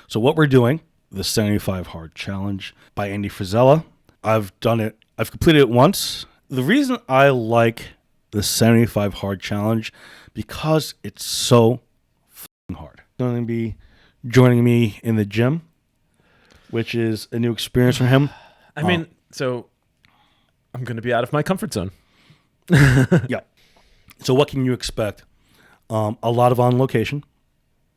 So what we're doing, the 75 Hard Challenge by Andy Frisella. I've done it. I've completed it once. The reason I like the 75 Hard Challenge because it's so hard. Going to be joining me in the gym, which is a new experience for him. I mean, so I'm going to be out of my comfort zone. Yeah. So what can you expect? A lot of on location.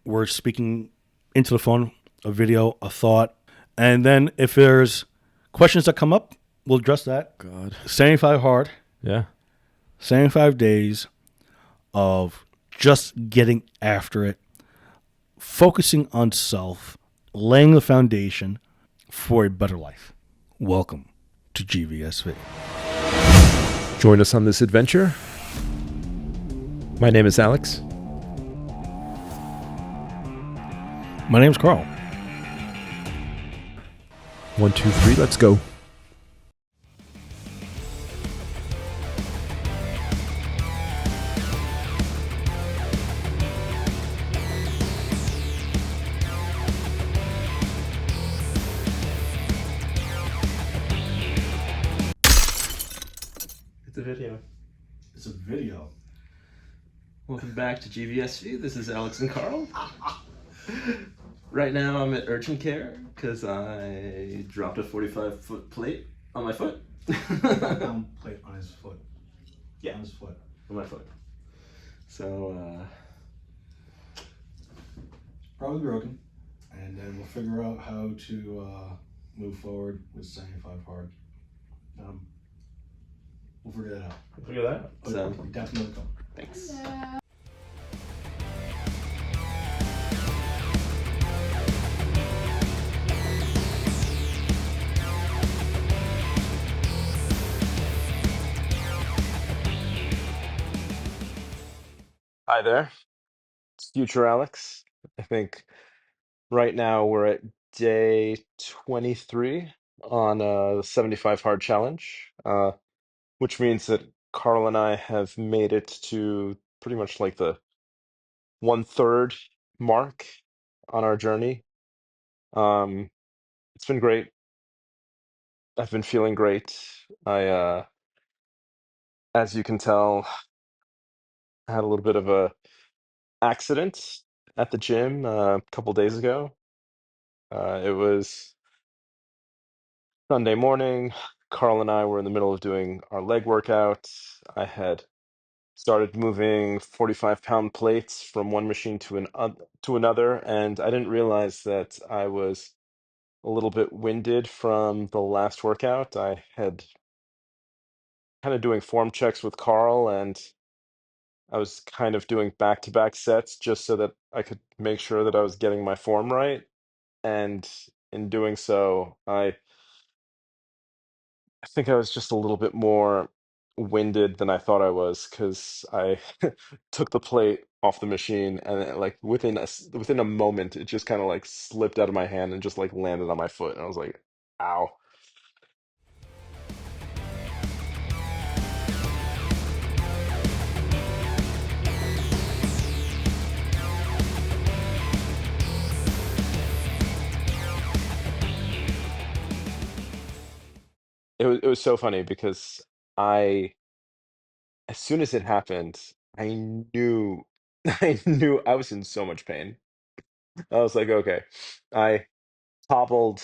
We're speaking into the phone, a video, a thought, and then if there's questions that come up, we'll address that. God. 75 hard, Yeah. 75 days of just getting after it, focusing on self, laying the foundation for a better life. Welcome to GVSV. Join us on this adventure. My name is Alex. My name's Carl. 1, 2, 3, let's go. It's a video. It's a video. Welcome back to GVSV. This is Alex and Carl. Right now I'm at urgent care because I dropped a 45-foot plate on my foot. Plate on his foot. Yeah. On his foot. On my foot. So, Probably broken. And then we'll figure out how to move forward with 75 hard. We'll figure that out. figure that out. So, Definitely come. thanks. Hi there. It's Future Alex. I think right now we're at day 23 on the 75 hard challenge, which means that Carl and I have made it to pretty much like the 1/3 mark on our journey. It's been great. I've been feeling great. As you can tell, I had a little bit of a accident at the gym a couple days ago. It was Sunday morning. Carl and I were in the middle of doing our leg workout. I had started moving 45-pound plates from one machine to another, and I didn't realize that I was a little bit winded from the last workout. I had kind of doing form checks with Carl, and I was kind of doing back-to-back sets just so that I could make sure that I was getting my form right. And in doing so, I think I was just a little bit more winded than I thought I was because I took the plate off the machine and like within a moment it just kind of like slipped out of my hand and just like landed on my foot and I was like, ow. It was so funny because I as soon as it happened, I knew I knew I was in so much pain. I was like, okay. I hobbled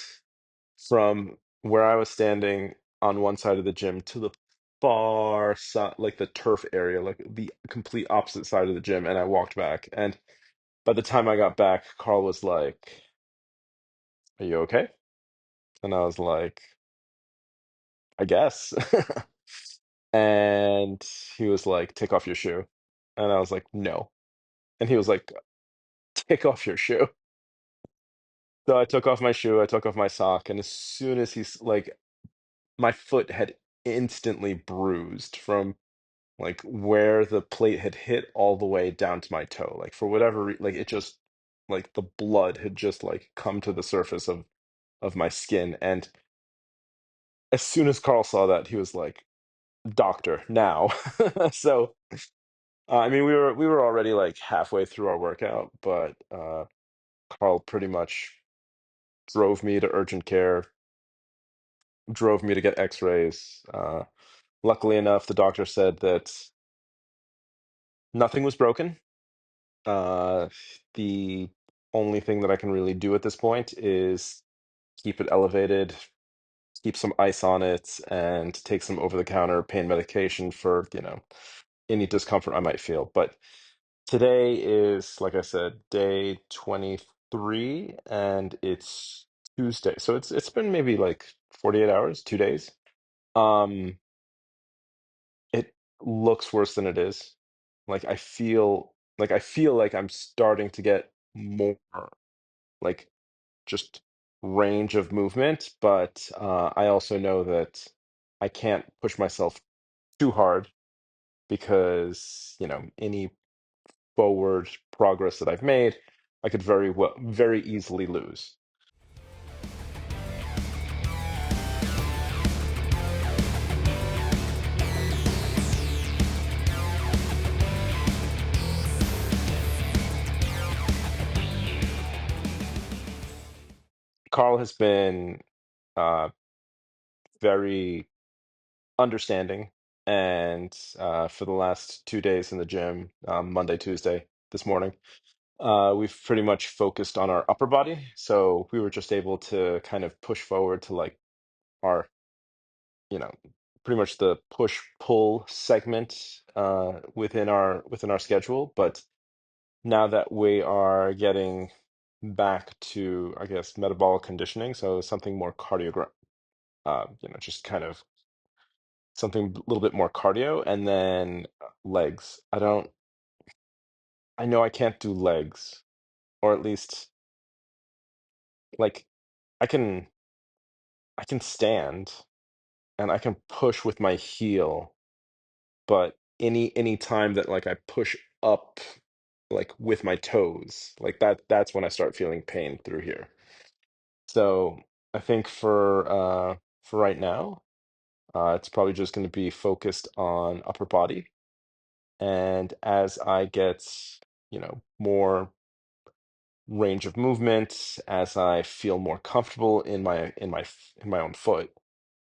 from where I was standing on one side of the gym to the far side, like the turf area, like the complete opposite side of the gym, and I walked back. And by the time I got back, Carl was like, "Are you okay?" And I was like, "I guess." And he was like, "Take off your shoe." And I was like, "No." And he was like, "Take off your shoe." So I took off my shoe, I took off my sock, and as soon as like, my foot had instantly bruised from like where the plate had hit all the way down to my toe. Like for whatever like it just like the blood had just like come to the surface of my skin. And as soon as Carl saw that, he was like, "Doctor, now." So I mean, we were already like halfway through our workout, but Carl pretty much. drove me to urgent care, drove me to get X-rays. Luckily enough, the doctor said that nothing was broken. Uh, the only thing that I can really do at this point is keep it elevated, keep some ice on it, and take some over-the-counter pain medication for, any discomfort I might feel. But today is, like I said, day 23, and it's Tuesday. So it's been maybe like 48 hours, 2 days. Um, it looks worse than it is. I feel like I'm starting to get more like just range of movement, but I also know that I can't push myself too hard because, any forward progress that I've made, I could very easily lose. Carl has been uh, very understanding, and for the last 2 days in the gym, Monday, Tuesday, this morning, we've pretty much focused on our upper body. So we were just able to kind of push forward to like our, you know, pretty much the push pull segment within our schedule. But now that we are getting back to, I guess, metabolic conditioning, so something more just kind of something a little bit more cardio, and then legs. I know I can't do legs, or at least like I can I can stand and I can push with my heel, but any time that like I push up like with my toes, like that's when I start feeling pain through here. So I think for right now, it's probably just going to be focused on upper body. And as I get, more range of movement, as I feel more comfortable in my own foot,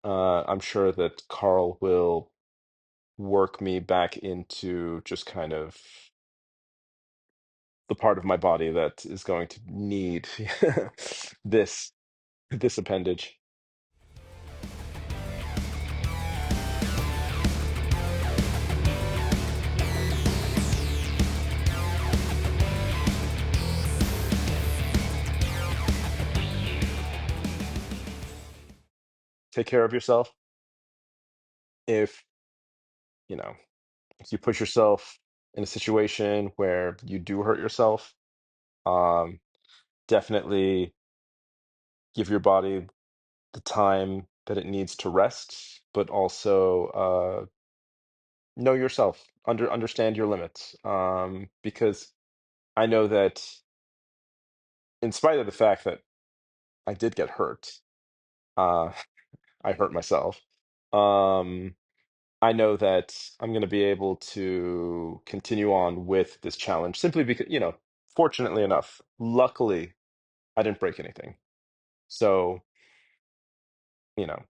I'm sure that Carl will work me back into just kind of the part of my body that is going to need this this appendage. Take care of yourself. If, you know, if you put yourself in a situation where you do hurt yourself, um, definitely give your body the time that it needs to rest, but also know yourself, understand your limits. Because I know that in spite of the fact that I did get hurt, uh, I hurt myself. Um, I know that I'm going to be able to continue on with this challenge simply because, fortunately enough, luckily, I didn't break anything. So, you know,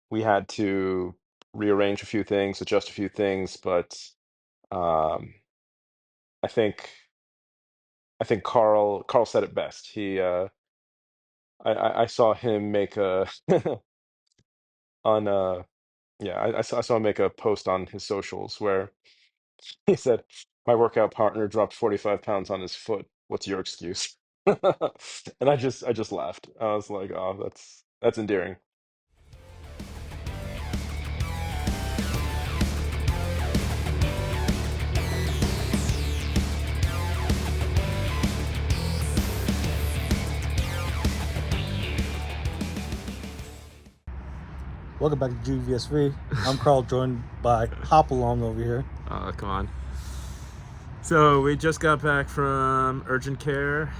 we had to rearrange a few things, adjust a few things, but um, I think I think Carl said it best. I saw him make a on yeah, I saw him make a post on his socials where he said, "My workout partner dropped 45 pounds on his foot. What's your excuse?" And I just laughed. I was like, "Oh, that's endearing." Welcome back to GVSV. I'm Carl, joined by Hop Along over here. Oh, come on. So we just got back from urgent care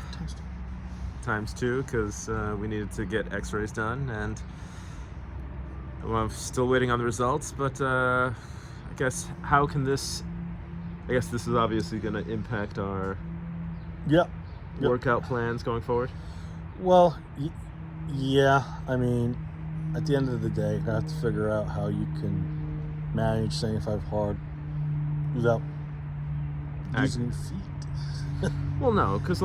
times two because we needed to get x-rays done, and well, I'm still waiting on the results, but I guess this is obviously going to impact our Yep. workout plans going forward. Well, yeah. I mean, at the end of the day, you have to figure out how you can manage 75 hard without using your feet. Well, no, because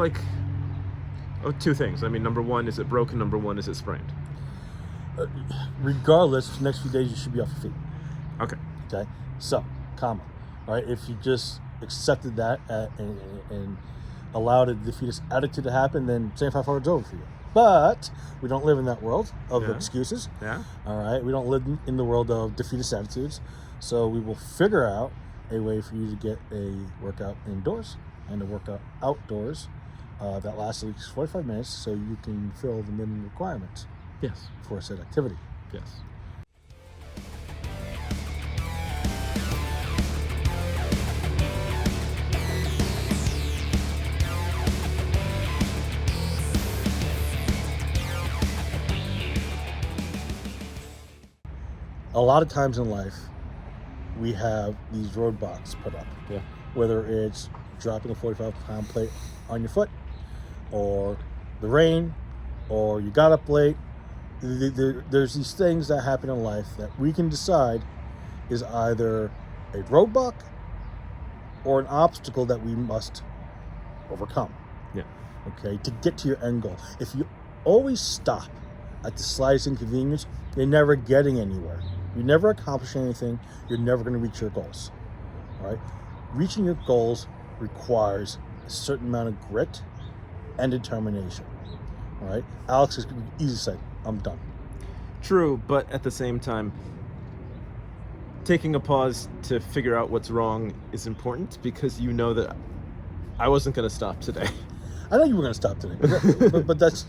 two things. I mean, number one, is it broken? Number one, is it sprained? Regardless, the next few days you should be off your feet. Okay. Okay. So, comma. All right. If you just accepted that and allowed a defeatist attitude to happen, then 75 hard is over for you. But we don't live in that world of excuses. Yeah. All right. We don't live in the world of defeatist attitudes. So we will figure out a way for you to get a workout indoors and a workout outdoors that lasts at least 45 minutes so you can fill the minimum requirements Yes. for said activity. Yes. A lot of times in life, we have these roadblocks put up. Yeah. Whether it's dropping a 45-pound plate on your foot, or the rain, or you got up late. There's these things that happen in life that we can decide is either a roadblock or an obstacle that we must overcome. Yeah. Okay, to get to your end goal. If you always stop at the slightest inconvenience, you're never getting anywhere. You're never accomplishing anything. You're never going to reach your goals. All right? Reaching your goals requires a certain amount of grit and determination. All right? Alex is easy to say, I'm done. True, but at the same time, taking a pause to figure out what's wrong is important because you know that I wasn't going to stop today. I know you were going to stop today, but that's...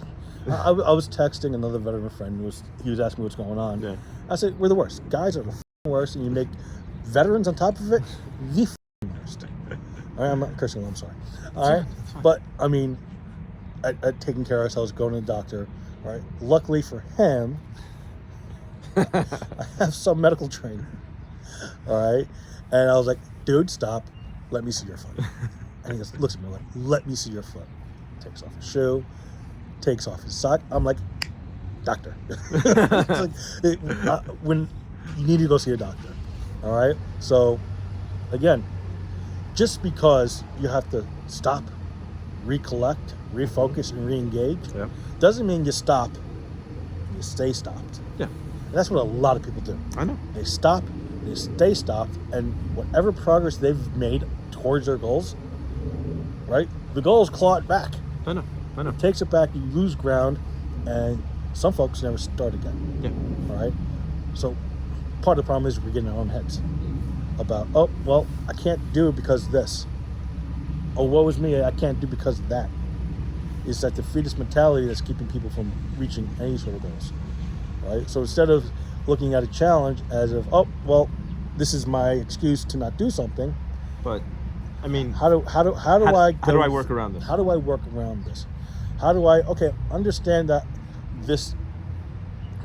I was texting another veteran friend. He was asking me what's going on. Yeah. I said, we're the worst. Guys are the worst, and you make veterans on top of it the worst. All right, I'm not cursing. I'm sorry. All right, but I mean, at taking care of ourselves, going to the doctor. All right. Luckily for him, I have some medical training. All right, and I was like, dude, stop. Let me see your foot. And he goes, looks at me like, let me see your foot. Takes off his shoe. Takes off his sock. I'm like, doctor. It's like, when you need to go see a doctor. All right. So, again, just because you have to stop, recollect, refocus, and re-engage, doesn't mean you stop. You stay stopped. Yeah. And that's what a lot of people do. I know. They stop. They stay stopped, and whatever progress they've made towards their goals, right? The goals claw it back. I know. It takes it back, you lose ground, and some folks never start again. Yeah. All right? So part of the problem is we get in our own heads about, oh, well, I can't do it because of this. Oh, woe is me, I can't do because of that. It's that defeatist mentality that's keeping people from reaching any sort of goals. All right? So instead of looking at a challenge as of, oh, well, this is my excuse to not do something. But, I mean... How do I work around this? How do I work around this? How do I, understand that this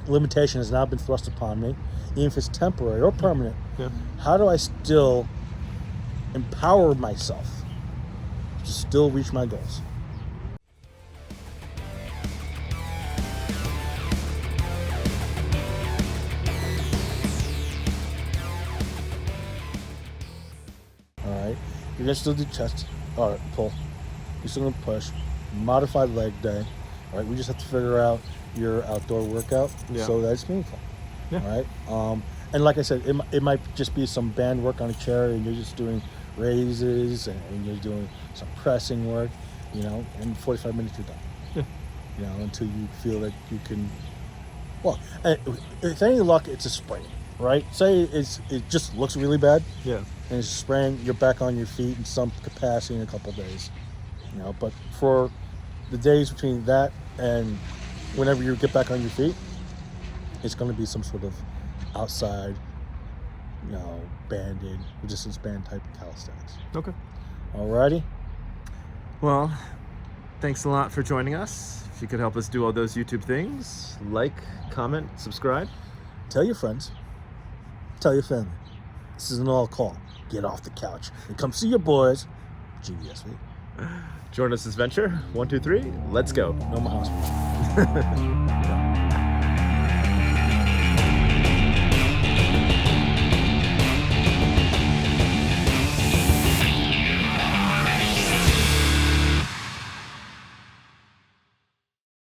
limitation has now been thrust upon me, even if it's temporary or permanent. Yeah. How do I still empower myself to still reach my goals? All right. You're going to still do chest, or pull. You're still going to push. Modified leg day. All right, we just have to figure out your outdoor workout so that it's meaningful. Yeah. All right. And like I said, it might just be some band work on a chair, and you're just doing raises, and you're doing some pressing work. In 45 minutes you're done. Yeah. Until you feel that you can. Well, if any luck, it's a sprain, right? Say it just looks really bad. Yeah. And it's a sprain. You're back on your feet in some capacity in a couple of days. But for the days between that and whenever you get back on your feet, it's going to be some sort of outside, banded, resistance band type of calisthenics. Okay. Alrighty. Well, thanks a lot for joining us. If you could help us do all those YouTube things, like, comment, subscribe. Tell your friends. Tell your family. This is an all call. Get off the couch and come see your boys, GVSV. Join us this venture. 1, 2, 3. Let's go. No more hospital.